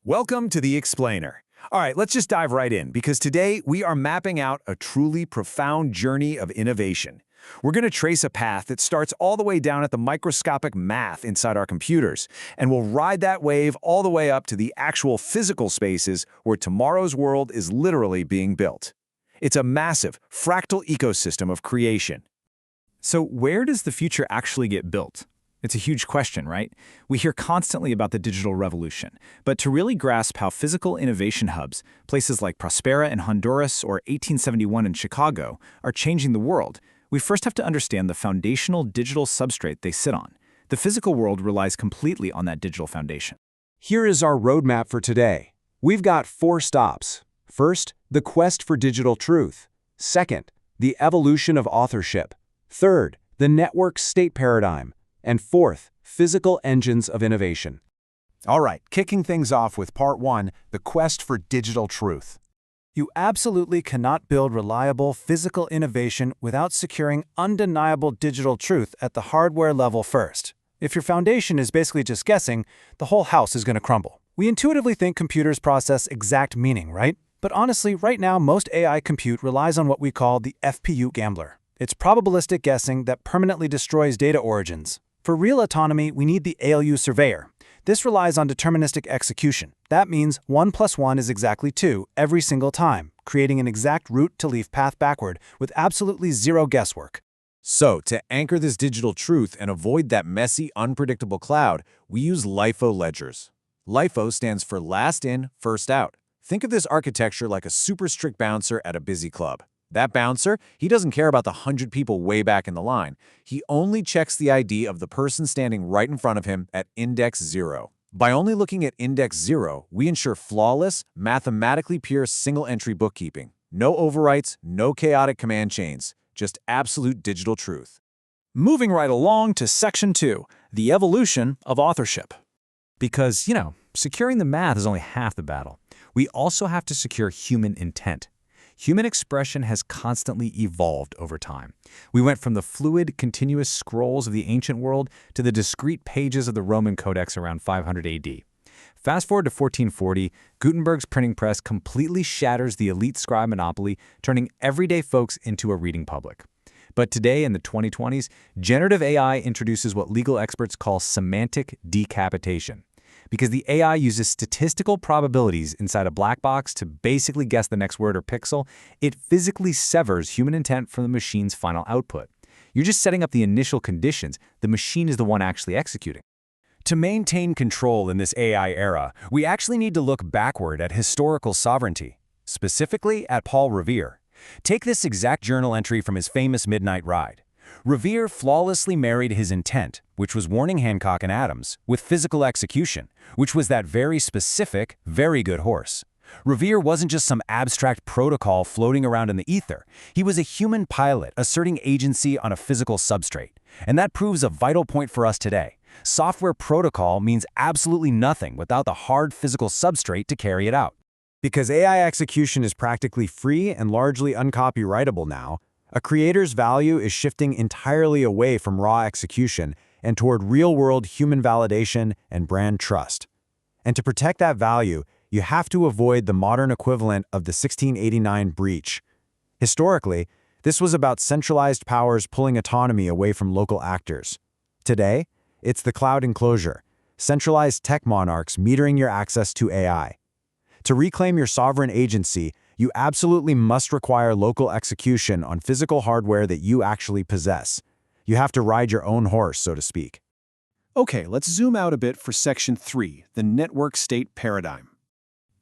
Welcome to The Explainer. All right, let's just dive right in, because today we are mapping out a truly profound journey of innovation. We're going to trace a path that starts all the way down at the microscopic math inside our computers, and we'll ride that wave all the way up to the actual physical spaces where tomorrow's world is literally being built. It's a massive, fractal ecosystem of creation. So where does the future actually get built? It's a huge question, right? We hear constantly about the digital revolution, but to really grasp how physical innovation hubs, places like Prospera in Honduras or 1871 in Chicago, are changing the world, we first have to understand the foundational digital substrate they sit on. The physical world relies completely on that digital foundation. Here is our roadmap for today. We've got 4 stops. First, the quest for digital truth. Second, the evolution of authorship. Third, the network state paradigm. And fourth, physical engines of innovation. All right, kicking things off with part 1, the quest for digital truth. You absolutely cannot build reliable physical innovation without securing undeniable digital truth at the hardware level first. If your foundation is basically just guessing, the whole house is going to crumble. We intuitively think computers process exact meaning, right? But honestly, right now, most AI compute relies on what we call the FPU gambler. It's probabilistic guessing that permanently destroys data origins. For real autonomy, we need the ALU surveyor. This relies on deterministic execution. That means 1 + 1 is exactly 2 every single time, creating an exact root-to-leaf path backward with absolutely zero guesswork. So, to anchor this digital truth and avoid that messy, unpredictable cloud, we use LIFO ledgers. LIFO stands for last in, first out. Think of this architecture like a super strict bouncer at a busy club. That bouncer, he doesn't care about the 100 people way back in the line. He only checks the ID of the person standing right in front of him at index 0. By only looking at index 0, we ensure flawless, mathematically pure single-entry bookkeeping. No overwrites, no chaotic command chains, just absolute digital truth. Moving right along to section 2, the evolution of authorship. Because, securing the math is only half the battle. We also have to secure human intent. Human expression has constantly evolved over time. We went from the fluid, continuous scrolls of the ancient world to the discrete pages of the Roman Codex around 500 AD. Fast forward to 1440, Gutenberg's printing press completely shatters the elite scribe monopoly, turning everyday folks into a reading public. But today, in the 2020s, generative AI introduces what legal experts call semantic decapitation. Because the AI uses statistical probabilities inside a black box to basically guess the next word or pixel, it physically severs human intent from the machine's final output. You're just setting up the initial conditions. The machine is the one actually executing. To maintain control in this AI era, we actually need to look backward at historical sovereignty, specifically at Paul Revere. Take this exact journal entry from his famous Midnight Ride. Revere flawlessly married his intent, which was warning Hancock and Adams, with physical execution, which was that very specific, very good horse. Revere wasn't just some abstract protocol floating around in the ether. He was a human pilot asserting agency on a physical substrate. And that proves a vital point for us today. Software protocol means absolutely nothing without the hard physical substrate to carry it out. Because AI execution is practically free and largely uncopyrightable now, a creator's value is shifting entirely away from raw execution and toward real-world human validation and brand trust. And to protect that value, you have to avoid the modern equivalent of the 1689 breach. Historically, this was about centralized powers pulling autonomy away from local actors. Today, it's the cloud enclosure, centralized tech monarchs metering your access to AI. To reclaim your sovereign agency, you absolutely must require local execution on physical hardware that you actually possess. You have to ride your own horse, so to speak. Okay, let's zoom out a bit for section 3, the network state paradigm.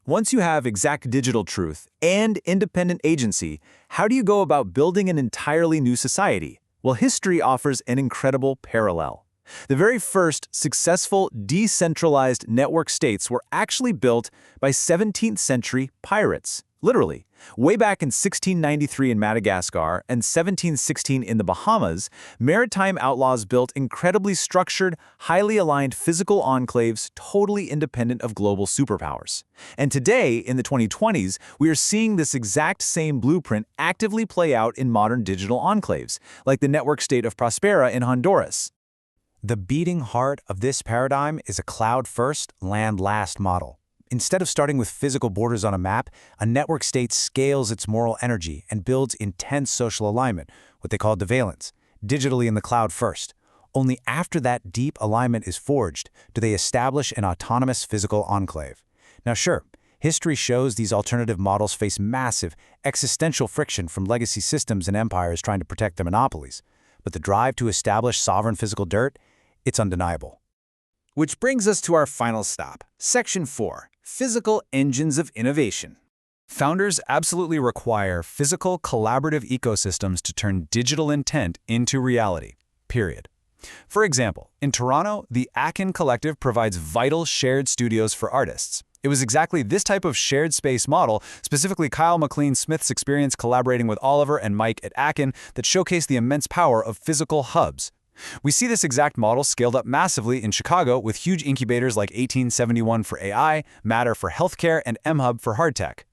Once you have exact digital truth and independent agency, how do you go about building an entirely new society? Well, history offers an incredible parallel. The very first successful decentralized network states were actually built by 17th century pirates. Literally, way back in 1693 in Madagascar and 1716 in the Bahamas, maritime outlaws built incredibly structured, highly aligned physical enclaves totally independent of global superpowers. And today, in the 2020s, we are seeing this exact same blueprint actively play out in modern digital enclaves, like the network state of Prospera in Honduras. The beating heart of this paradigm is a cloud-first, land-last model. Instead of starting with physical borders on a map, a network state scales its moral energy and builds intense social alignment, what they call devalence, digitally in the cloud first. Only after that deep alignment is forged do they establish an autonomous physical enclave. Now sure, history shows these alternative models face massive, existential friction from legacy systems and empires trying to protect their monopolies. But the drive to establish sovereign physical dirt, it's undeniable. Which brings us to our final stop, Section 4, Physical Engines of Innovation. Founders absolutely require physical collaborative ecosystems to turn digital intent into reality, period. For example, in Toronto, the Akin Collective provides vital shared studios for artists. It was exactly this type of shared space model, specifically Kyle McLean-Smith's experience collaborating with Oliver and Mike at Akin, that showcased the immense power of physical hubs. We see this exact model scaled up massively in Chicago with huge incubators like 1871 for AI, Matter for healthcare, and MHub for hard tech.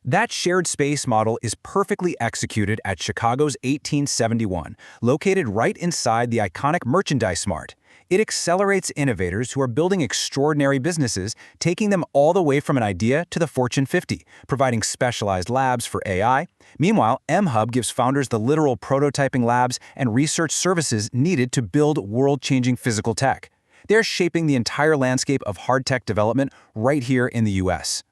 That shared space model is perfectly executed at Chicago's 1871, located right inside the iconic Merchandise Mart. It accelerates innovators who are building extraordinary businesses, taking them all the way from an idea to the Fortune 50, providing specialized labs for AI. Meanwhile, MHub gives founders the literal prototyping labs and research services needed to build world-changing physical tech. They're shaping the entire landscape of hard tech development right here in the US.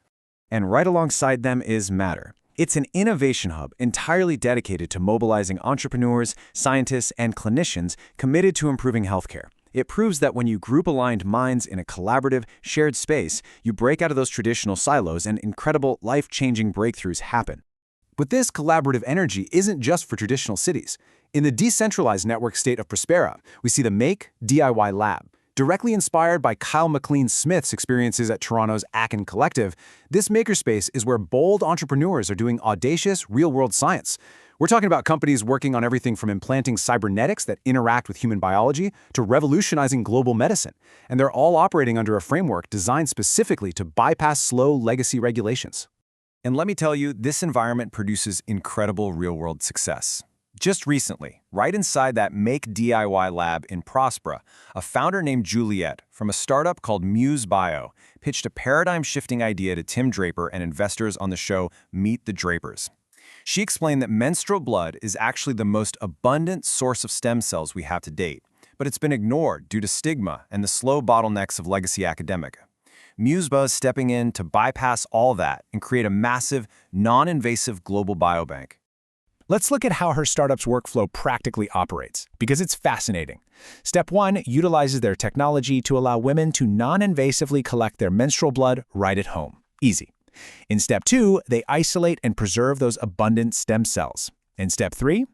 And right alongside them is Matter. It's an innovation hub entirely dedicated to mobilizing entrepreneurs, scientists, and clinicians committed to improving healthcare. It proves that when you group aligned minds in a collaborative, shared space, you break out of those traditional silos and incredible, life-changing breakthroughs happen. But this collaborative energy isn't just for traditional cities. In the decentralized network state of Prospera, we see the Make DIY Lab. Directly inspired by Kyle McLean-Smith's experiences at Toronto's Akin Collective, this makerspace is where bold entrepreneurs are doing audacious, real-world science. We're talking about companies working on everything from implanting cybernetics that interact with human biology to revolutionizing global medicine. And they're all operating under a framework designed specifically to bypass slow legacy regulations. And let me tell you, this environment produces incredible real-world success. Just recently, right inside that Make DIY lab in Prospera, a founder named Juliet from a startup called Muse Bio pitched a paradigm-shifting idea to Tim Draper and investors on the show Meet the Drapers. She explained that menstrual blood is actually the most abundant source of stem cells we have to date, but it's been ignored due to stigma and the slow bottlenecks of legacy academic. MuseBio is stepping in to bypass all that and create a massive, non-invasive global biobank. Let's look at how her startup's workflow practically operates, because it's fascinating. Step 1 utilizes their technology to allow women to non-invasively collect their menstrual blood right at home. Easy. In Step 2, they isolate and preserve those abundant stem cells. In Step 3,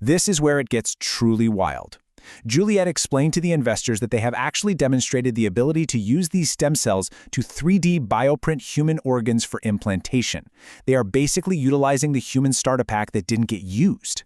this is where it gets truly wild. Juliet explained to the investors that they have actually demonstrated the ability to use these stem cells to 3D bioprint human organs for implantation. They are basically utilizing the human starter pack that didn't get used.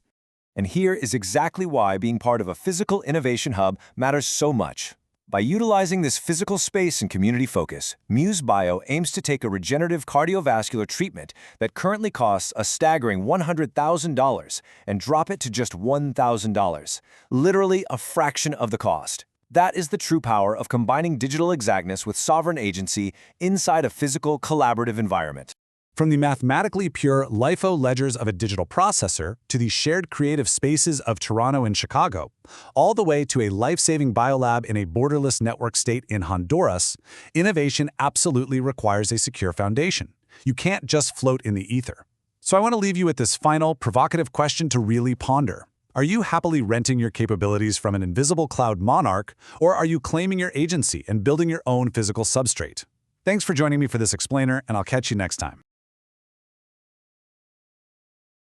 And here is exactly why being part of a physical innovation hub matters so much. By utilizing this physical space and community focus, Muse Bio aims to take a regenerative cardiovascular treatment that currently costs a staggering $100,000 and drop it to just $1,000, literally a fraction of the cost. That is the true power of combining digital exactness with sovereign agency inside a physical, collaborative environment. From the mathematically pure LIFO ledgers of a digital processor to the shared creative spaces of Toronto and Chicago, all the way to a life-saving biolab in a borderless network state in Honduras, innovation absolutely requires a secure foundation. You can't just float in the ether. So I want to leave you with this final, provocative question to really ponder. Are you happily renting your capabilities from an invisible cloud monarch, or are you claiming your agency and building your own physical substrate? Thanks for joining me for this explainer, and I'll catch you next time.